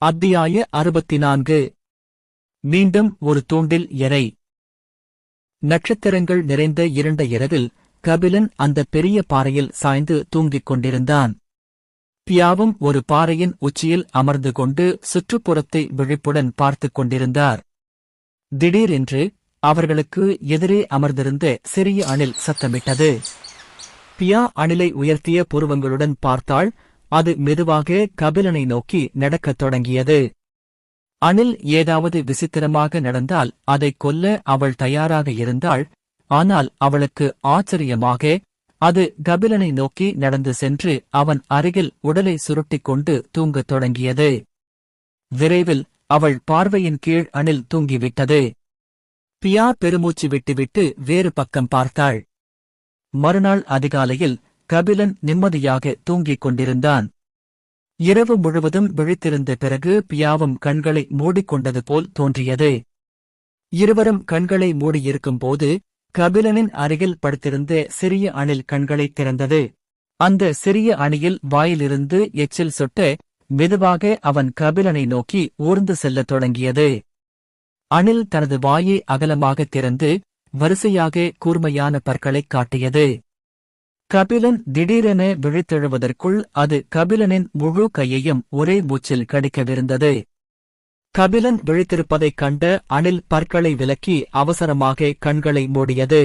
அத்தியாய 64. மீண்டும் ஒரு தூண்டில் எரை. நட்சத்திரங்கள் நிறைந்த இருண்ட இரவில் கபிலன் அந்த பெரிய பாறையில் சாய்ந்து தூங்கிக் கொண்டிருந்தான். பியாவும் ஒரு பாறையின் உச்சியில் அமர்ந்து கொண்டு சுற்றுப்புறத்தை விழிப்புடன் பார்த்துக் கொண்டிருந்தார். திடீரென்று அவர்களுக்கு எதிரே அமர்ந்திருந்த சிறிய அணில் சத்தமிட்டது. பியா அணிலை உயர்த்திய புருவங்களுடன் பார்த்தாள். அது மெதுவாக கபிலனை நோக்கி நடக்கத் தொடங்கியது. அணில் ஏதாவது விசித்திரமாக நடந்தால் அதைக் கொல்ல அவள் தயாராக இருந்தாள். ஆனால் அவளுக்கு ஆச்சரியமாக அது கபிலனை நோக்கி நடந்து சென்று அவன் அருகில் உடலை சுருட்டிக் கொண்டு தூங்கத் தொடங்கியது. விரைவில் அவள் பார்வையின் கீழ் அணில் தூங்கிவிட்டது. பியா பெருமூச்சு விட்டுவிட்டு வேறு பக்கம் பார்த்தாள். மறுநாள் அதிகாலையில் கபிலன் நிம்மதியாக தூங்கிக் கொண்டிருந்தான். இரவு முழுவதும் விழித்திருந்த பிறகு பியாவும் கண்களை மூடிக்கொண்டது போல் தோன்றியது. இருவரும் கண்களை மூடியிருக்கும்போது கபிலனின் அருகில் படுத்திருந்த சிறிய அணில் கண்களைத் திறந்தது. அந்த சிறிய அணில் வாயிலிருந்து எச்சில் சொட்ட மெதுவாக அவன் கபிலனை நோக்கி ஊர்ந்து செல்லத் தொடங்கியது. அணில் தனது வாயை அகலமாகத் திறந்து வரிசையாக கூர்மையான பற்களைக் காட்டியது. கபிலன் திடீரென விழித்தெழுவதற்குள் அது கபிலனின் முழு கையையும் ஒரே மூச்சில் கடிக்கவிருந்தது. கபிலன் விழித்திருப்பதைக் கண்ட அணில் பற்களை விலக்கி அவசரமாக கண்களை மூடியது.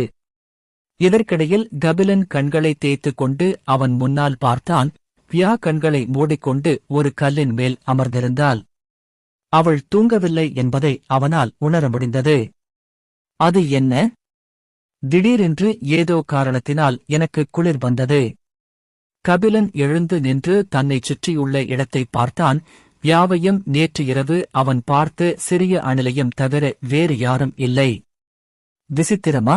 இதற்கிடையில் கபிலன் கண்களை தேய்த்துக் கொண்டு அவன் முன்னால் பார்த்தான். பியா கண்களை மூடிக்கொண்டு ஒரு கல்லின் மேல் அமர்ந்திருந்தாள். அவள் தூங்கவில்லை என்பதை அவனால் உணர முடிந்தது. அது என்ன? திடீரென்று ஏதோ காரணத்தினால் எனக்கு குளிர் வந்தது. கபிலன் எழுந்து நின்று தன்னைச் சுற்றியுள்ள இடத்தை பார்த்தான். யாவையும் நேற்று இரவு அவன் பார்த்த சிறிய அணிலையும் தவிர வேறு யாரும் இல்லை. விசித்திரமா?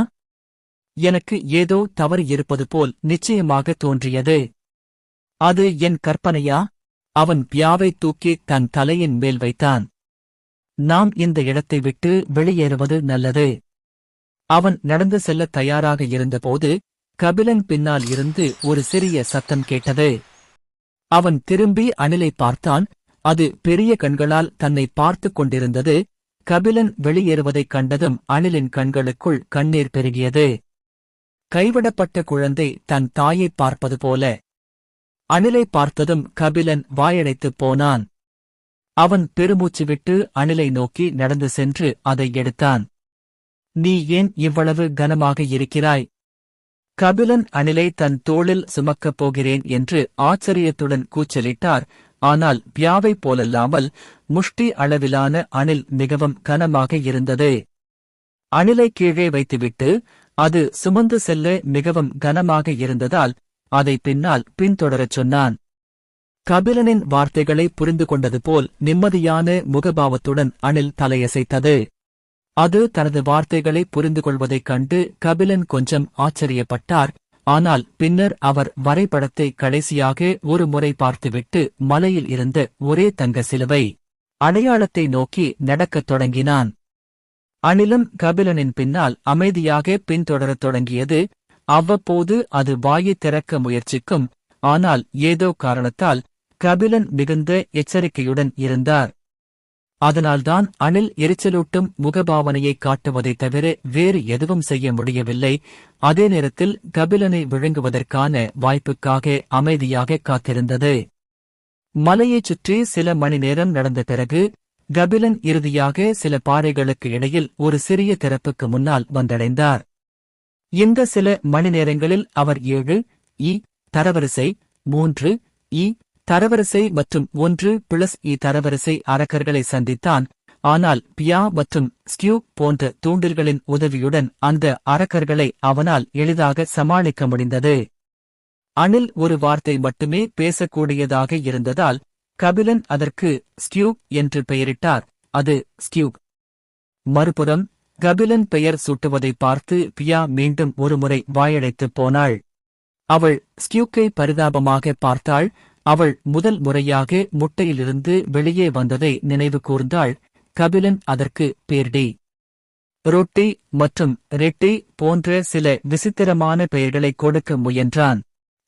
எனக்கு ஏதோ தவறு இருப்பது போல் நிச்சயமாக தோன்றியது. அது என் கற்பனையா? அவன் பியாவை தூக்கி தன் தலையின் மேல் வைத்தான். நாம் இந்த இடத்தை விட்டு வெளியேறுவது நல்லது. அவன் நடந்து செல்லத் தயாராக இருந்தபோது கபிலன் பின்னால் இருந்து ஒரு சிறிய சத்தம் கேட்டது. அவன் திரும்பி அணிலை பார்த்தான். அது பெரிய கண்களால் தன்னை பார்த்துக் கொண்டிருந்தது. கபிலன் வெளியேறுவதைக் கண்டதும் அணிலின் கண்களுக்குள் கண்ணீர் பெருகியது. கைவிடப்பட்ட குழந்தை தன் தாயைப் பார்ப்பது போல. அணிலை பார்த்ததும் கபிலன் வாயடைத்துப் போனான். அவன் பெருமூச்சு விட்டு அணிலை நோக்கி நடந்து சென்று அதை எடுத்தான். நீ ஏன் இவ்வளவு கனமாக இருக்கிறாய்? கபிலன் அணிலை தன் தோளில் சுமக்கப் போகிறேன் என்று ஆச்சரியத்துடன் கூச்சலிட்டார். ஆனால் பியாவைப் போலல்லாமல் முஷ்டி அளவிலான அணில் மிகவும் கனமாக இருந்தது. அணிலை கீழே வைத்துவிட்டு அது சுமந்து செல்ல மிகவும் கனமாக இருந்ததால் அதை பின்னால் பின்தொடரச் சொன்னான். கபிலனின் வார்த்தைகளை புரிந்து கொண்டது போல் நிம்மதியான முகபாவத்துடன் அணில் தலையசைத்தது. அது தனது வார்த்தைகளை புரிந்து கொள்வதைக் கண்டு கபிலன் கொஞ்சம் ஆச்சரியப்பட்டார். ஆனால் பின்னர் அவர் வரைபடத்தை கடைசியாக ஒரு முறை பார்த்துவிட்டு மலையில் இருந்த ஒரே தங்க சிலுவை அடையாளத்தை நோக்கி நடக்கத் தொடங்கினான். அணிலும் கபிலனின் பின்னால் அமைதியாக பின்தொடரத் தொடங்கியது. அவ்வப்போது அது வாயை திறக்க முயற்சிக்கும். ஆனால் ஏதோ காரணத்தால் கபிலன் மிகுந்த எச்சரிக்கையுடன் இருந்தார். அதனால்தான் அணில் எரிச்சலூட்டும் முகபாவனையை காட்டுவதைத் தவிர வேறு எதுவும் செய்ய முடியவில்லை. அதே நேரத்தில் கபிலனை விழுங்குவதற்கான வாய்ப்புக்காக அமைதியாக காத்திருந்தது. மலையைச் சுற்றி சில மணி நேரம் நடந்த பிறகு கபிலன் இறுதியாக சில பாறைகளுக்கு இடையில் ஒரு சிறிய திறப்புக்கு முன்னால் வந்தடைந்தார். இந்த சில மணி நேரங்களில் அவர் 7 இ தரவரிசை, 3 இ தரவரிசை மற்றும் 1+E தரவரிசை அரக்கர்களை சந்தித்தான். ஆனால் பியா மற்றும் ஸ்கியூ போன்ற தூண்டில்களின் உதவியுடன் அந்த அரக்கர்களை அவனால் எளிதாக சமாளிக்க முடிந்தது. அணில் ஒரு வார்த்தை மட்டுமே பேசக்கூடியதாக இருந்ததால் கபிலன் அதற்கு ஸ்கியூ என்று பெயரிட்டார். அது ஸ்கியூ. மறுபுறம் கபிலன் பெயர் சூட்டுவதை பார்த்து பியா மீண்டும் ஒருமுறை வாயடைத்துப் போனாள். அவள் ஸ்கியூக்கை பரிதாபமாக பார்த்தாள். அவள் முதல் முறையாக முட்டையிலிருந்து வெளியே வந்ததை நினைவு கூர்ந்தாள். கபிலன் அதற்கு பேர்டி, ரொட்டி மற்றும் ரெட்டி போன்ற சில விசித்திரமான பெயர்களை கொடுக்க முயன்றான்.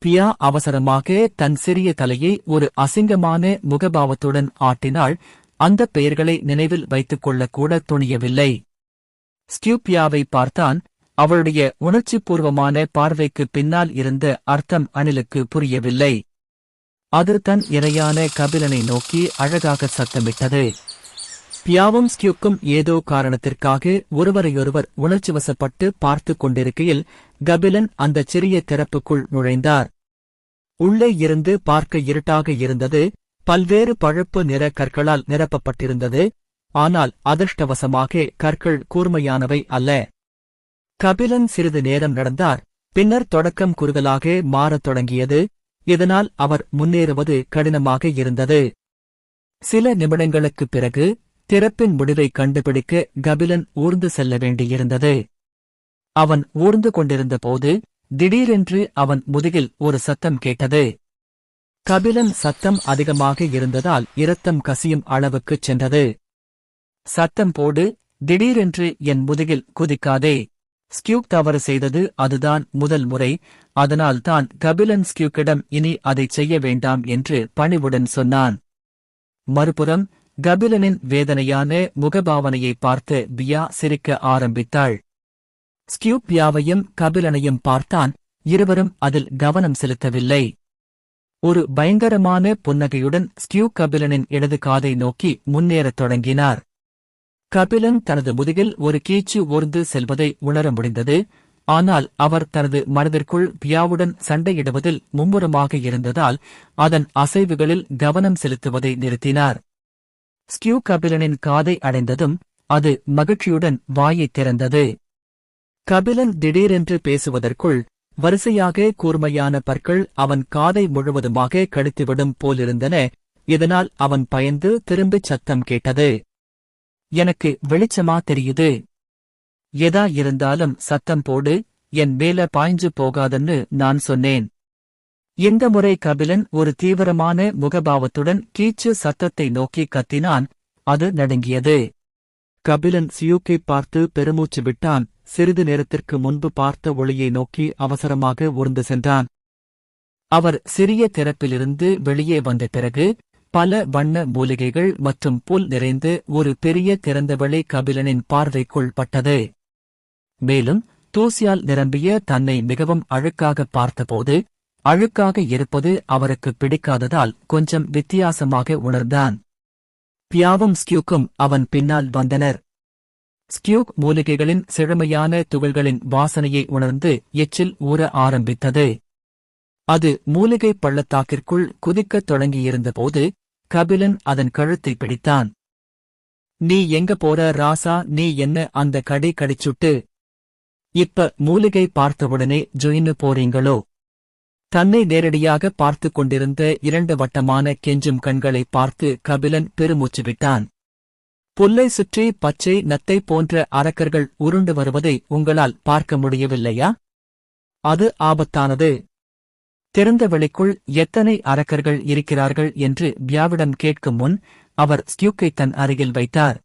பியா அவசரமாக தன் சிறிய தலையை ஒரு அசிங்கமான முகபாவத்துடன் ஆட்டினாள். அந்த பெயர்களை நினைவில் வைத்துக் கொள்ளக்கூட துணியவில்லை. ஸ்கியூப்பியாவை பார்த்தான். அவளுடைய உணர்ச்சிபூர்வமான பார்வைக்கு பின்னால் இருந்த அர்த்தம் அனிலுக்கு புரியவில்லை. அது தன் இரையான கபிலனை நோக்கி அழகாக சத்தமிட்டது. பியாவும் ஸ்கியூக்கும் ஏதோ காரணத்திற்காக ஒருவரையொருவர் உணர்ச்சிவசப்பட்டு பார்த்துக் கொண்டிருக்கையில் கபிலன் அந்தச் சிறிய திறப்புக்குள் நுழைந்தார். உள்ளே இருந்து பார்க்க இருட்டாக இருந்தது. பல்வேறு பழுப்பு நிற கற்களால் நிரப்பப்பட்டிருந்தது. ஆனால் அதிர்ஷ்டவசமாக கற்கள் கூர்மையானவை அல்ல. கபிலன் சிறிது நேரம் நடந்தார். பின்னர் தொடக்கம் குறுகலாக மாறத் தொடங்கியது. இதனால் அவர் முன்னேறுவது கடினமாக இருந்தது. சில நிமிடங்களுக்குப் பிறகு திறப்பின் முடிவை கண்டுபிடிக்க கபிலன் ஊர்ந்து செல்ல வேண்டியிருந்தது. அவன் ஊர்ந்து கொண்டிருந்தபோது திடீரென்று அவன் முதுகில் ஒரு சத்தம் கேட்டது. கபிலன் சத்தம் அதிகமாக இருந்ததால் இரத்தம் கசியும் அளவுக்குச் சென்றது. சத்தம் போடு, திடீரென்று என் முதுகில் குதிக்காதே. ஸ்கியூக் தவறு செய்தது அதுதான் முதல் முறை. அதனால்தான் கபிலன் ஸ்கியூக்கிடம் இனி அதைச் செய்ய வேண்டாம் என்று பணிவுடன் சொன்னான். மறுபுறம் கபிலனின் வேதனையான முகபாவனையை பார்த்து பியா சிரிக்க ஆரம்பித்தாள். ஸ்கியூக் பியாவையும் கபிலனையும் பார்த்தான். இருவரும் அதில் கவனம் செலுத்தவில்லை. ஒரு பயங்கரமான புன்னகையுடன் ஸ்கியூக் கபிலனின் இடது காதை நோக்கி முன்னேறத் தொடங்கினார். கபிலன் தனது முதுகில் ஒரு கீச்சு ஊர்ந்து செல்வதை உணர முடிந்தது. ஆனால் அவர் தனது மனதிற்குள் பியாவுடன் சண்டையிடுவதில் மும்முரமாக இருந்ததால் அதன் அசைவுகளில் கவனம் செலுத்துவதை நிறுத்தினார். ஸ்கியூக் கபிலனின் காதை அடைந்ததும் அது மகிழ்ச்சியுடன் வாயைத் திறந்தது. கபிலன் திடீரென்று பேசுவதற்குள் வரிசையாக கூர்மையான பற்கள் அவன் காதை முழுவதுமாக கடித்துவிடும் போலிருந்தன. இதனால் அவன் பயந்து திரும்பிச் சத்தம் கேட்டது. எனக்கு வெளிச்சமா தெரியுது. எதா இருந்தாலும் சத்தம் போடு, என் மேல பாய்ஞ்சு போகாதன்னு நான் சொன்னேன். இந்த முறை கபிலன் ஒரு தீவிரமான முகபாவத்துடன் கீச்சு சத்தத்தை நோக்கி கத்தினான். அது நடுங்கியது. கபிலன் சியூக்கை பார்த்து பெருமூச்சு விட்டான். சிறிது நேரத்திற்கு முன்பு பார்த்த ஒளியை நோக்கி அவசரமாக ஊர்ந்து சென்றான். அவர் சிறிய திறப்பிலிருந்து வெளியே வந்த பிறகு பல வண்ண மூலிகைகள் மற்றும் புல் நிறைந்து ஒரு பெரிய திறந்தவெளி கபிலனின் பார்வைக்குள் பட்டது. மேலும் தூசியால் நிரம்பிய தன்னை மிகவும் அழுக்காக பார்த்தபோது அழுக்காக இருப்பது அவருக்கு பிடிக்காததால் கொஞ்சம் வித்தியாசமாக உணர்ந்தான். பியாவும் ஸ்கியூக்கும் அவன் பின்னால் வந்தனர். ஸ்கியூக் மூலிகைகளின் செழுமையான துகள்களின் வாசனையை உணர்ந்து எச்சில் ஊற ஆரம்பித்தது. அது மூலிகை பள்ளத்தாக்கிற்குள் குதிக்கத் தொடங்கியிருந்தபோது கபிலன் அதன் கழுத்தை பிடித்தான். நீ எங்க போற ராசா, நீ என்ன அந்த கடி கடிச்சுட்டு இப்ப மூலிகை பார்த்தவுடனே ஜொயின்னு போறீங்களோ? தன்னை நேரடியாக பார்த்துக் கொண்டிருந்த 2 வட்டமான கெஞ்சும் கண்களை பார்த்து கபிலன் பெருமூச்சு விட்டான். புல்லை சுற்றி பச்சை நத்தை போன்ற அரக்கர்கள் உருண்டு வருவதை உங்களால் பார்க்க முடியவில்லையா? அது ஆபத்தானது. திறந்த வெளிக்குள் எத்தனை அரக்கர்கள் இருக்கிறார்கள் என்று பியாவிடம் கேட்கும் முன் அவர் ஸ்கியூக்கை தன் அருகில் வைத்தார்.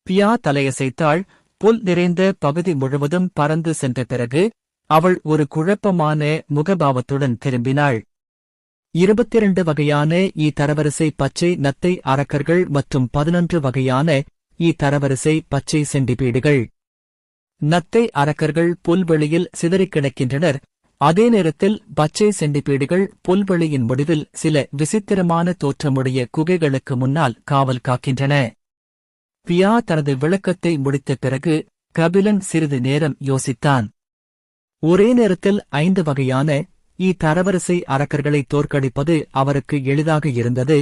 பியா தலையசைத்தாள். புல் நிறைந்த பகுதி முழுவதும் பறந்து சென்ற பிறகு அவள் ஒரு குழப்பமான முகபாவத்துடன் திரும்பினாள். 22 வகையான தரவரிசை பச்சை நத்தை அரக்கர்கள் மற்றும் 11 வகையான தரவரிசை பச்சை செண்டிபீடுகள். நத்தை அரக்கர்கள் புல்வெளியில் சிதறிக் கிடக்கின்றனர். அதே நேரத்தில் பச்சை செண்டிபீடுகள் புல்வெளியின் முடிவில் சில விசித்திரமான தோற்றமுடைய குகைகளுக்கு முன்னால் காவல் காக்கின்றன. பியா தனது விளக்கத்தை முடித்த பிறகு கபிலன் சிறிது நேரம் யோசித்தான். ஒரே நேரத்தில் 5 வகையான தரவரிசை அரக்கர்களை தோற்கடிப்பது அவருக்கு எளிதாக இருந்தது.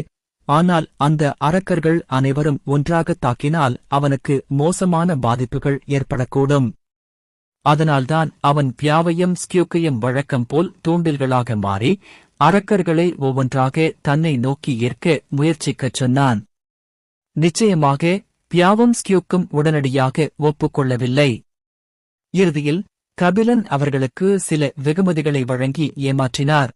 ஆனால் அந்த அரக்கர்கள் அனைவரும் ஒன்றாகத் தாக்கினால் அவனுக்கு மோசமான பாதிப்புகள் ஏற்படக்கூடும். அதனால்தான் அவன் பியாவையும் ஸ்கியூக்கையும் வழக்கம் போல் தூண்டில்களாக மாறி அரக்கர்களை ஒவ்வொன்றாக தன்னை நோக்கி ஈர்க்க முயற்சிக்கச் சொன்னான். நிச்சயமாக பியாவும் ஸ்கியூக்கும் உடனடியாக ஒப்புக்கொள்ளவில்லை. இறுதியில் கபிலன் அவர்களுக்கு சில வெகுமதிகளை வழங்கி ஏமாற்றினார்.